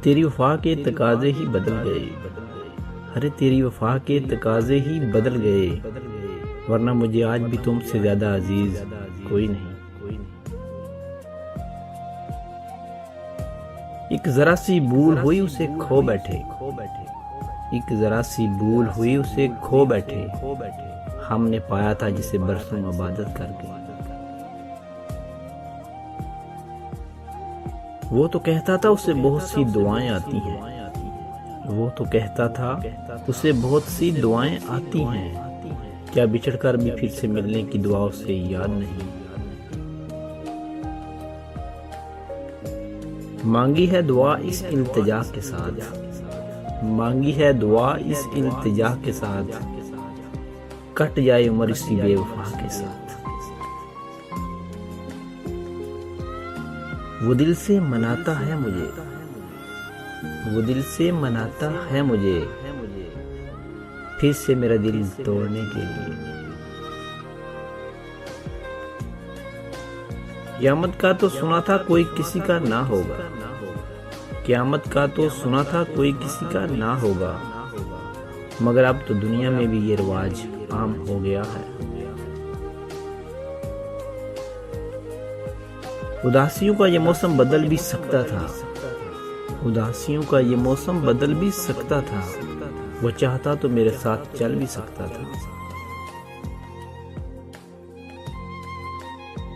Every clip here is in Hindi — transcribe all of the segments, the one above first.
तेरी वफा के तकाजे ही बदल गए, अरे तेरी वफा के तकाजे ही बदल गए, वरना मुझे आज भी तुमसे ज्यादा अजीज कोई नहीं। एक जरा सी भूल हुई उसे खो बैठे, एक जरा सी भूल हुई उसे खो बैठे, हमने पाया था जिसे बरसों इबादत करके। वो तो कहता था उसे बहुत सी दुआएं आती हैं, वो तो कहता था उसे बहुत सी दुआएं आती हैं, क्या बिछड़कर भी फिर से मिलने की दुआ उसे याद नहीं। मांगी है दुआ इस इल्तिजा के साथ, मांगी है दुआ इस इल्तिजा के साथ, कट जाए उम्र इसी बेवफा के साथ। वो दिल से मनाता है मुझे, वो दिल से मनाता है मुझे, फिर से मेरा दिल तोड़ने के लिए। क़यामत का तो सुना था कोई किसी का ना होगा, क़यामत का तो सुना था कोई किसी का ना होगा, मगर अब तो दुनिया में भी ये रिवाज आम हो गया है। उदासियों का ये मौसम बदल भी सकता था, उदासियों का ये मौसम बदल भी सकता था, वो चाहता तो मेरे साथ चल भी सकता था।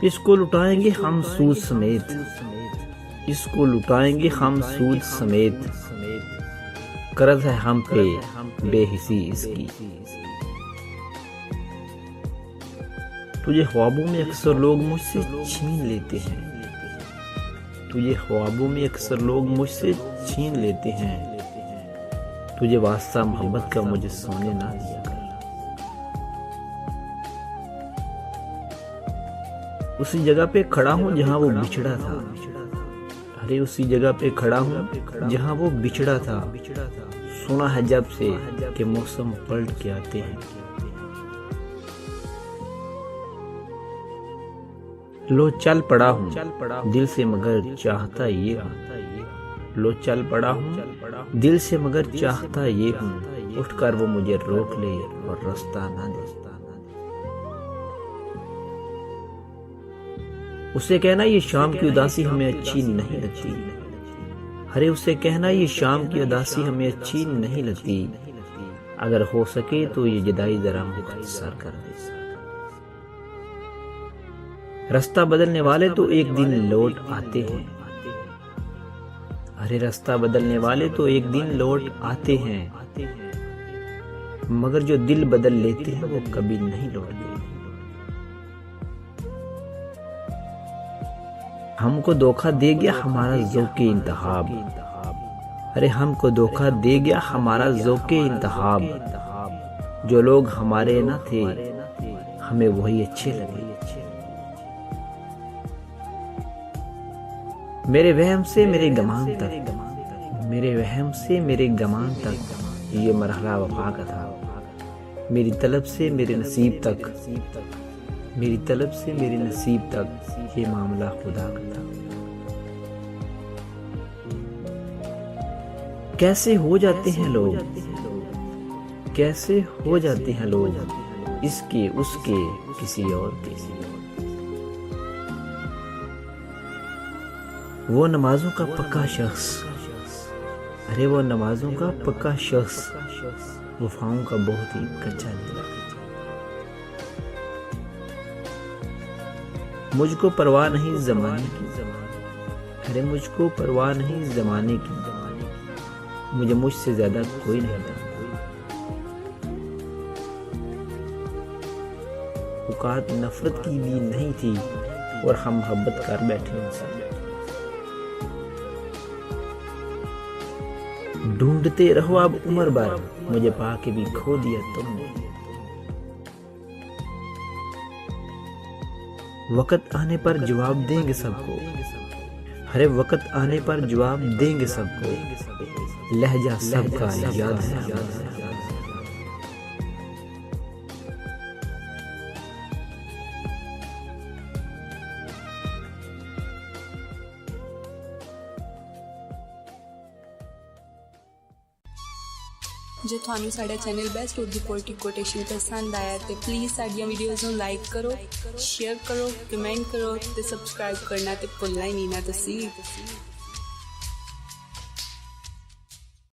इसको लुटाएंगे हम सूद समेत, इसको लुटाएंगे हम सूद समेत, कर्ज है हम पे बेहिसी इसकी। तुझे ख्वाबों में अक्सर लोग मुझसे छीन लेते हैं, तुझे ख्वाबों में अक्सर लोग मुझसे छीन लेते हैं, तुझे वास्ता मोहब्बत का मुझे सोने ना दिया कर। उसी जगह पे खड़ा हूँ जहाँ वो बिछड़ा था, अरे उसी जगह पे खड़ा हूँ जहाँ वो बिछड़ा था, सुना है जब से कि मौसम पलट के आते हैं। लो चल पड़ा हूँ दिल से मगर चाहता ये हूँ, लो चल पड़ा हूँ दिल से मगर चाहता ये हूँ, उठकर वो मुझे रोक ले और रास्ता ना दे। उसे कहना ये शाम की उदासी हमें अच्छी नहीं लगती, अरे उसे कहना ये शाम की उदासी हमें अच्छी नहीं लगती, अगर हो सके तो ये जुदाई जरा मुख्तसर कर दे। रास्ता बदलने वाले तो एक दिन लौट आते हैं, अरे रास्ता बदलने वाले तो एक दिन लौट आते हैं, मगर जो दिल बदल लेते हैं वो कभी नहीं लौटते। हमको धोखा दे गया हमारा ज़ौक़े इंतखाब, अरे हमको धोखा दे गया हमारा ज़ौक़े इंतखाब, जो लोग हमारे न थे हमें वही अच्छे लगे। मेरे वहम से मेरे गमान तक, मेरे वहम से मेरे गमान तक ये मरहला वफा का था, मेरी तलब से मेरे नसीब तक, मेरी तलब से मेरे नसीब तक ये मामला खुदा का था। कैसे हो जाते हैं लोग, कैसे हो जाते हैं लोग, इसके उसके किसी और के। वो नमाजों का पक्का शख्स, अरे वो नमाजों का पक्का शख्स, वफाओं का बहुत ही कच्चा दिल। मुझको परवाह नहीं ज़माने की, अरे मुझको परवाह नहीं ज़माने की, मुझे मुझसे ज्यादा कोई नहीं था। औकात नफरत की भी नहीं थी और हम मोहब्बत कर बैठे उनसे। ढूंढते रहो अब उम्र भर, मुझे पाके भी खो दिया तुमने। वक्त आने पर जवाब देंगे सबको, हरे वक्त आने पर जवाब देंगे सबको, लहजा सबका याद है। जे थानू साडा channel best Urdu poetic quotation पसंद आया तो प्लीज़ साडियां वीडियोज़ नूं लाइक करो, शेयर करो, कमेंट करो ते सबसक्राइब करना तो भुलना ही नहीं ना तुसी।